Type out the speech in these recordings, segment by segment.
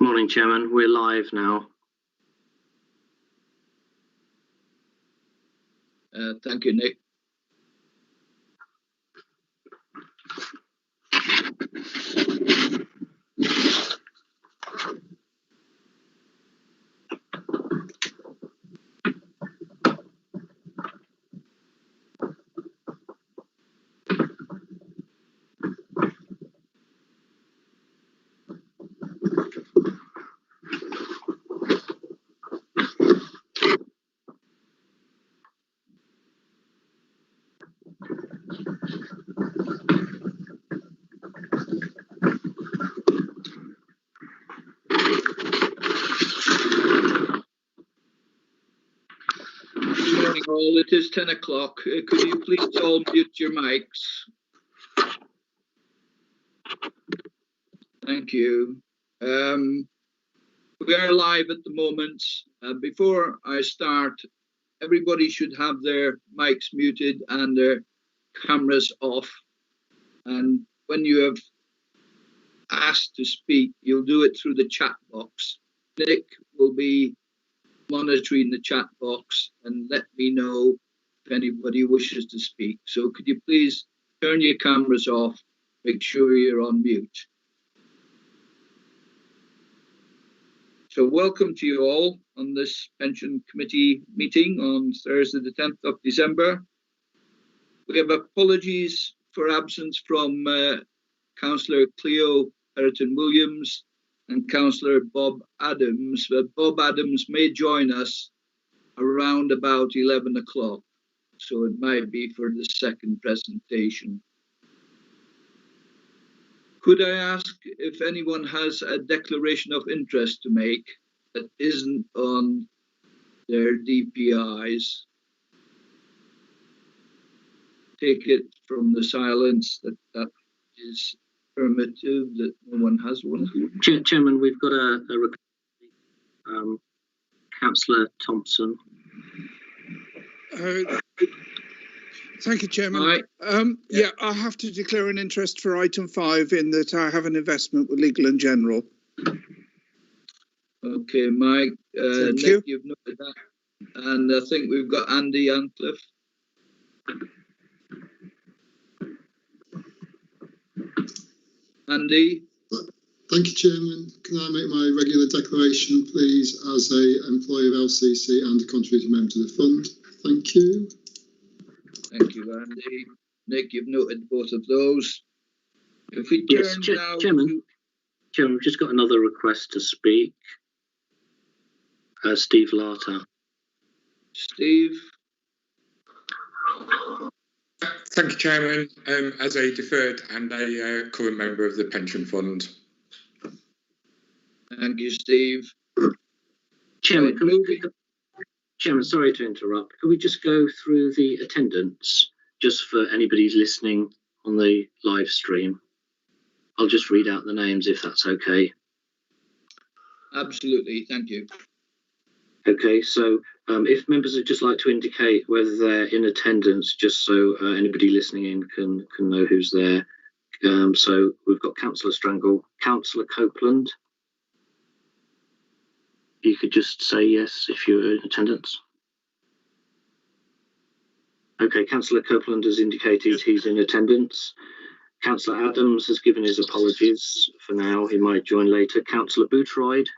Morning, Chairman. We're live now. Thank you, Nick. Good morning, all. It is 10 o'clock. Could you please all mute your mics? Thank you. We are live at the moment. Before I start, everybody should have their mics muted and their cameras off. And when you have asked to speak, you'll do it through the chat box. Nick will be monitoring the chat box and let me know if anybody wishes to speak. So could you please turn your cameras off, make sure you're on mute. So welcome to you all on this Pension Committee meeting on Thursday the 10th of December. We have apologies for absence from Councillor Cleo Perrotton-Williams and Councillor Bob Adams, but Bob Adams may join us around about 11 o'clock, so it might be for the second presentation. Could I ask if anyone has a declaration of interest to make that isn't on their DPIs? Take it from the silence that that is affirmative, that no one has one. Chairman, we've got a request. Councillor Thompson. Thank you, Chairman. Right. Yeah, I have to declare an interest for item 5 in that I have an investment with Legal and General. Okay, Mike. Thank Nick, you. you've noted that. And I think we've got Andy Ancliffe. Andy? Thank you, Chairman. Can I make my regular declaration, please, as a employee of LCC and a contributing member to the fund? Thank you. Thank you, Andy. Nick, you've noted both of those. If we turn Yes, now Chairman, we've just got another request to speak. Steve Larter. Steve. Thank you, Chairman. As a deferred and a current member of the pension fund. Thank you, Steve. Chairman, Right, Chairman, sorry to interrupt. Could we just go through the attendance, just for anybody who's listening on the live stream? I'll just read out the names if that's okay. Absolutely, thank you. Okay, so if members would just like to indicate whether they're in attendance, just so anybody listening in can know who's there. So we've got Councillor Strangle, Councillor Copeland. You could just say yes if you're in attendance. Okay, Councillor Copeland has indicated he's in attendance. Councillor Adams has given his apologies for now. He might join later. Councillor Boothroyd.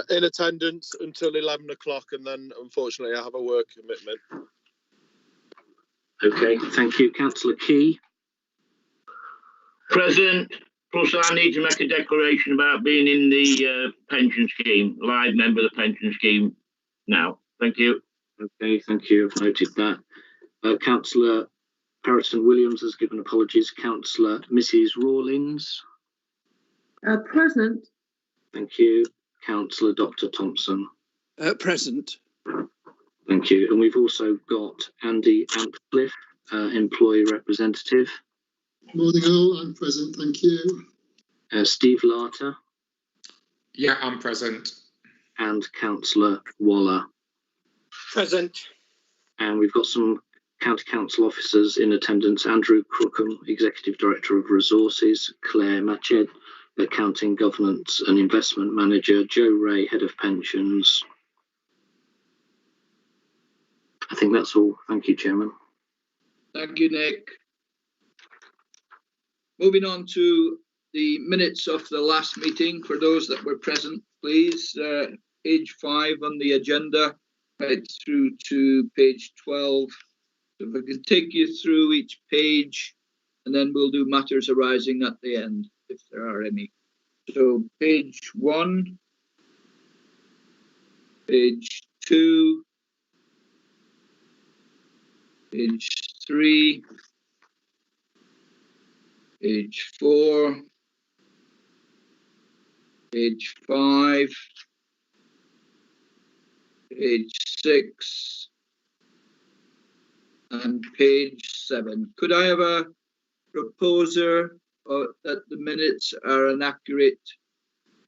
In attendance until 11 o'clock, and then unfortunately I have a work commitment. Okay, thank you. Councillor Key. Present. Plus, I need to make a declaration about being in the pension scheme, live member of the pension scheme now. Thank you. Okay, thank you. I've noted that. Councillor Perrotton-Williams has given apologies. Councillor Mrs. Rawlins. Present. Thank you. Councillor Dr. Thompson. Present. Thank you. And we've also got Andy Ancliffe, employee representative. Morning all, I'm present, thank you. Steve Larter. Yeah, I'm present. And Councillor Waller. Present. And we've got some county council officers in attendance. Andrew Crookham, Executive Director of Resources. Claire Matched, Accounting, Governance and Investment Manager, Joe Ray, Head of Pensions. I think that's all. Thank you, Chairman. Thank you, Nick. Moving on to the minutes of the last meeting. For those that were present, please, page 5 on the agenda, right through to page 12. So if I can take you through each page, and then we'll do matters arising at the end, if there are any. So page 1, page 2, page 3, page 4, page 5, page 6, and page 7. Could I have a proposer that the minutes are an accurate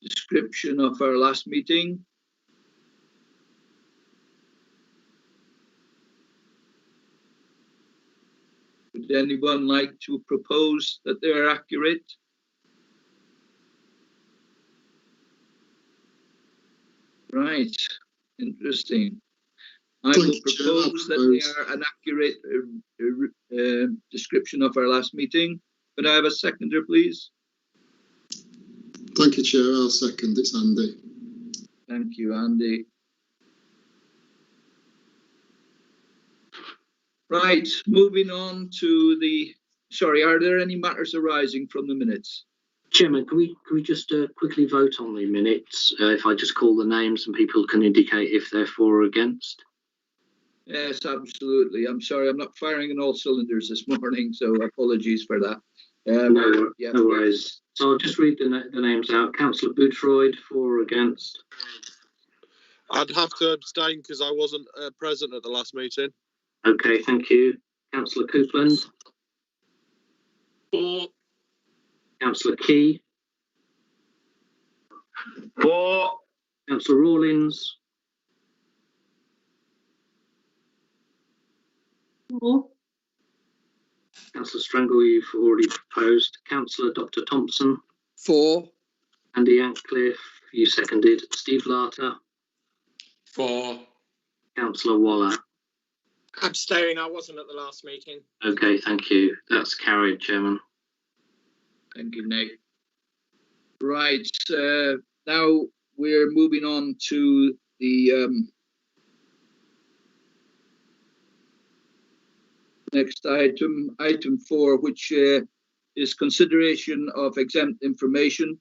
description of our last meeting? Would anyone like to propose that they are accurate? Right, interesting. I will propose that they are an accurate description of our last meeting. Could I have a seconder, please? Thank you, Chair. I'll second. It's Andy. Thank you, Andy. Right, moving on to the, sorry, are there any matters arising from the minutes? Chairman, can we just quickly vote on the minutes? If I just call the names and people can indicate if they're for or against? Yes, absolutely. I'm sorry, I'm not firing on all cylinders this morning, so apologies for that. No worries. So I'll just read the names out. Councillor Boothroyd, for or against? I'd have to abstain because I wasn't present at the last meeting. Okay, thank you. Councillor Coupland? For. Councillor Key? For. Councillor Rawlins? For. Councillor Strangle, you've already proposed. Councillor Dr. Thompson? For. Andy Antcliffe, you seconded. Steve Larter? For. Councillor Waller? Abstain, I wasn't at the last meeting. Okay, thank you. That's carried, Chairman. Thank you, Nick. Right, now we're moving on to the next item, item 4, which is consideration of exempt information.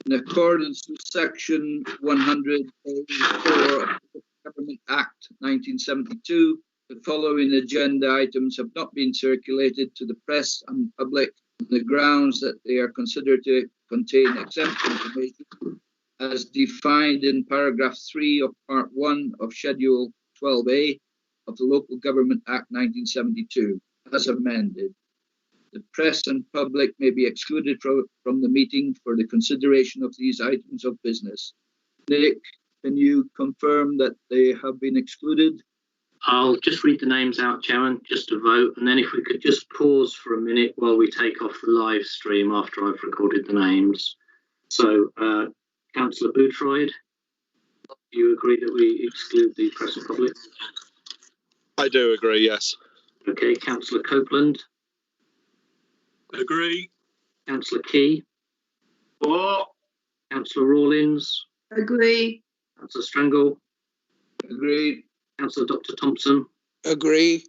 In accordance with section 100A4 of the Government Act 1972, the following agenda items have not been circulated to the press and public on the grounds that they are considered to contain exempt information as defined in paragraph 3 of part 1 of schedule 12A of the Local Government Act 1972 as amended. The press and public may be excluded from the meeting for the consideration of these items of business. Nick, can you confirm that they have been excluded? I'll just read the names out, Chairman, just to vote, and then if we could just pause for a minute while we take off the live stream after I've recorded the names. So, Councillor Boothroyd, do you agree that we exclude the press and public? I do agree, yes. Okay, Councillor Copeland? Agree. Councillor Key? For. Councillor Rawlins? Agree. Councillor Strangle? Agreed. Councillor Dr. Thompson? Agree.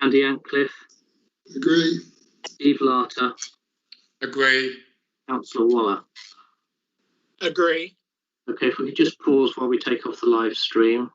Andy Antcliffe? Agree. Steve Larter? Agree. Councillor Waller? Agree. Okay, if we could just pause while we take off the live stream.